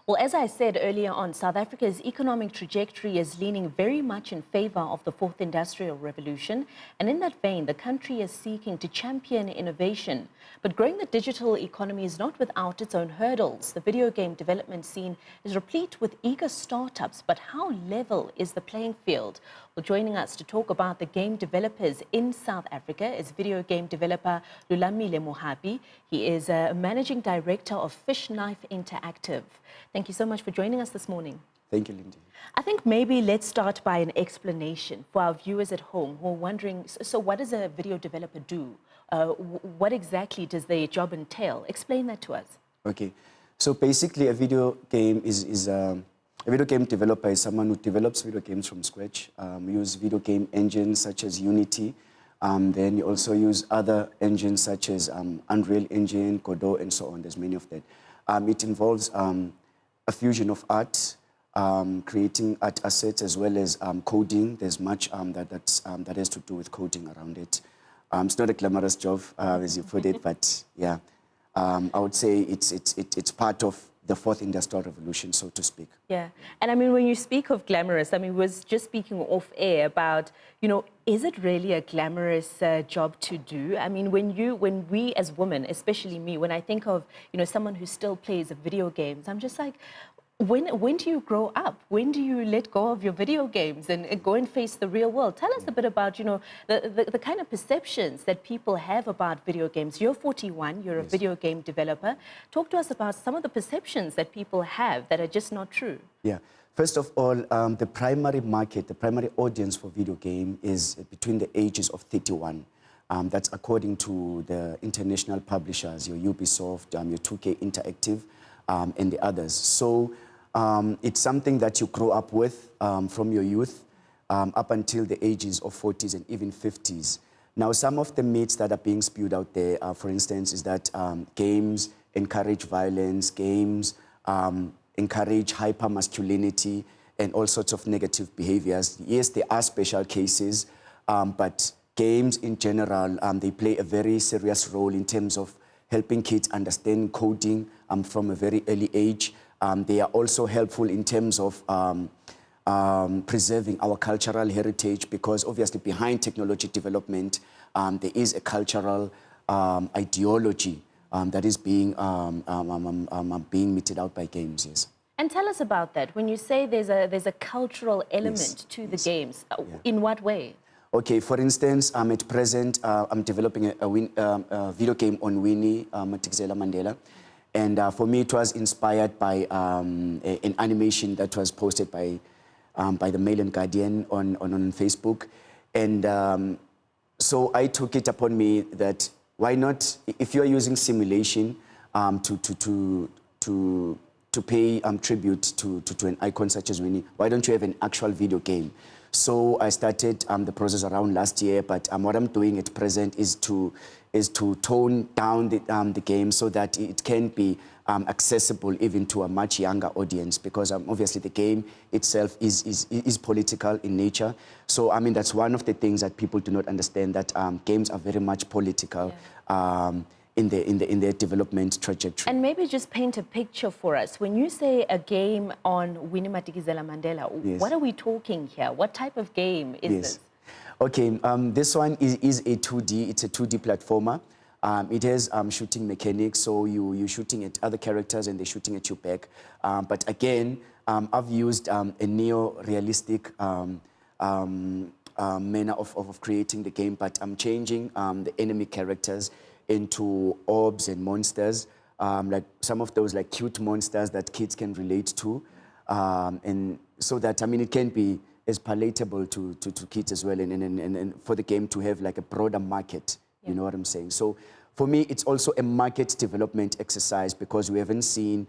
Well, as I said earlier on, South Africa's economic trajectory is leaning very much in favor of the fourth industrial revolution. And in that vein, the country is seeking to champion innovation. But growing the digital economy is not without its own hurdles. The video game development scene is replete with eager startups, but how level is the playing field? Well, joining us to talk about the game developers in South Africa is video game developer Lulamile Mohapi. He is a managing director of Fishknife Interactive. Thank you so much for joining us this morning. Thank you, Lindi. I think maybe let's start by an explanation for our viewers at home who are wondering, so what does a video developer do? What exactly does their job entail? Explain that to us. Okay, so basically a video game a video game developer is someone who develops video games from scratch. Use video game engines such as Unity. Then you also use other engines such as Unreal Engine, Godot, and so on. There's many of that. It involves a fusion of art, creating art assets as well as coding. There's much that has to do with coding around it. It's not a glamorous job, as you put it, but yeah, I would say it's part of the fourth industrial revolution, so to speak. Yeah, and I mean, when you speak of glamorous, I mean, we was just speaking off air about, you know, is it really a glamorous job to do? I mean, when we as women, especially me, when I think of, you know, someone who still plays video games, I'm just like, when do you grow up? When do you let go of your video games and go and face the real world? Tell us a bit about, you know, the kind of perceptions that people have about video games. You're 41, you're a video game developer. Talk to us about some of the perceptions that people have that are just not true. Yeah. First of all, the primary market, the primary audience for video game is between the ages of 31. That's according to the international publishers, your Ubisoft, your 2K Interactive, and the others. So it's something that you grow up with from your youth up until the ages of 40s and even 50s. Now, some of the myths that are being spewed out there, for instance, is that games encourage violence, games encourage hyper-masculinity and all sorts of negative behaviors. Yes, there are special cases, but games in general, they play a very serious role in terms of helping kids understand coding from a very early age. They are also helpful in terms of preserving our cultural heritage, because obviously behind technology development, there is a cultural ideology that is being meted out by games, yes. And tell us about that. When you say there's a cultural element to the games, in what way? Okay, for instance, at present, I'm developing a video game on Winnie Mandela. And for me, it was inspired by an animation that was posted by the Mail and Guardian on Facebook. And so I took it upon me that why not, if you're using simulation to pay tribute to an icon such as Winnie, why don't you have an actual video game? So I started the process around last year, but what I'm doing at present is to tone down the game so that it can be accessible even to a much younger audience, because obviously the game itself is political in nature. So I mean, that's one of the things that people do not understand, that games are very much political. In their development trajectory. And maybe just paint a picture for us. When you say a game on Winnie Mandela, what are we talking here? What type of game is this? Okay, this one is a 2D. It's a 2D platformer. It has shooting mechanics, so you're shooting at other characters and they're shooting at you back. But again, I've used a neo-realistic manner of creating the game, but I'm changing the enemy characters into orbs and monsters, like some of those like cute monsters that kids can relate to, and so that, I mean, it can be as palatable to kids as well, and for the game to have like a broader market, you know what I'm saying? So for me, it's also a market development exercise, because we haven't seen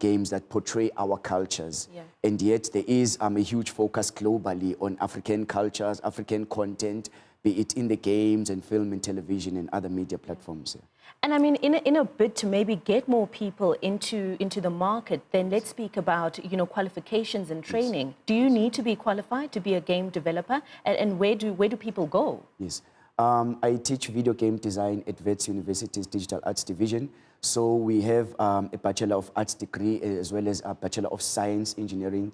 games that portray our cultures, and yet there is a huge focus globally on African cultures, African content, be it in the games and film and television and other media platforms. And I mean, in a bid to maybe get more people into the market, then let's speak about, you know, qualifications and training. Do you need to be qualified to be a game developer? And where do people go? Yes. I teach video game design at Wits University's Digital Arts Division. So we have a Bachelor of Arts degree as well as a Bachelor of Science Engineering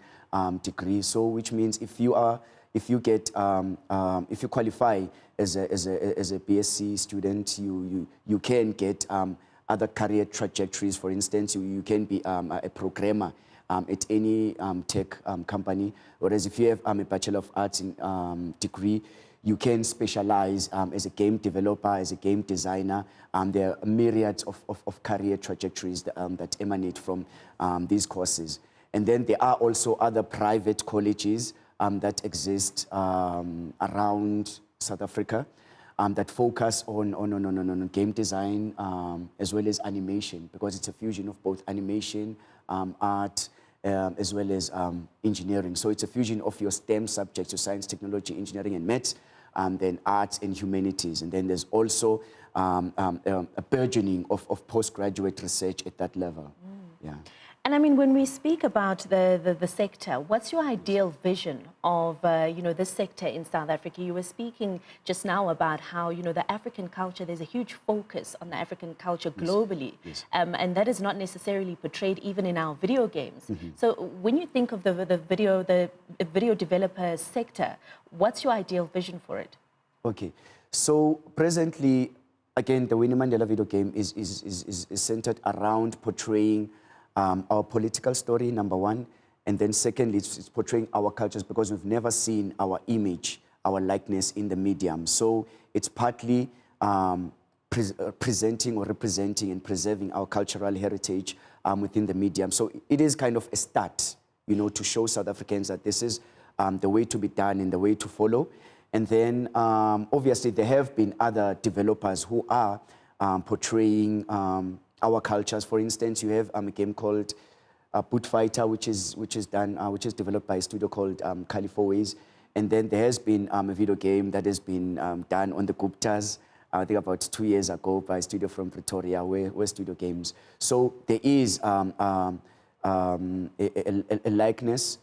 degree. So which means if you qualify as a BSc student, you can get other career trajectories. For instance, you can be a programmer at any tech company. Whereas if you have a Bachelor of Arts degree, you can specialize as a game developer, as a game designer. There are myriads of career trajectories that emanate from these courses. And then there are also other private colleges that exist around South Africa that focus on game design as well as animation, because it's a fusion of both animation, art, as well as engineering. So it's a fusion of your STEM subjects, your science, technology, engineering, and maths, then arts and humanities. And then there's also a burgeoning of postgraduate research at that level. Yeah. And I mean, when we speak about the sector, what's your ideal vision of, this sector in South Africa? You were speaking just now about how, the African culture, there's a huge focus on the African culture globally. Yes. And that is not necessarily portrayed even in our video games. So when you think of the video developer sector, what's your ideal vision for it? Okay. So presently, again, the Winnie Mandela video game is centered around portraying our political story, number one, and then secondly, it's portraying our cultures, because we've never seen our image, our likeness in the medium. So it's partly presenting or representing and preserving our cultural heritage within the medium. So it is kind of a start, to show South Africans that this is the way to be done and the way to follow. And then obviously there have been other developers who are portraying our cultures. For instance, you have a game called Boot Fighter, which is developed by a studio called Qualifications. And then there has been a video game that has been done on the Guptas, I think about 2 years ago, by a studio from Pretoria, where Studio Games. So there is a likeness,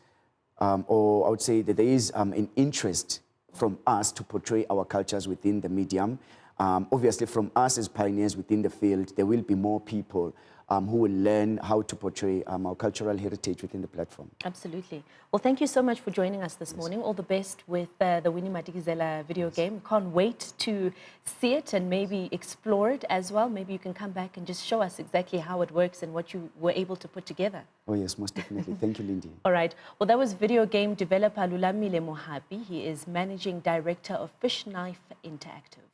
or I would say that there is an interest from us to portray our cultures within the medium. Obviously, from us as pioneers within the field, there will be more people who will learn how to portray our cultural heritage within the platform. Absolutely. Well, thank you so much for joining us this morning. All the best with the Winnie Mandela video game. Can't wait to see it and maybe explore it as well. Maybe you can come back and just show us exactly how it works and what you were able to put together. Oh, yes, most definitely. Thank you, Lindi. All right. Well, that was video game developer Lulamile Mohapi. He is managing director of Fishknife Interactive.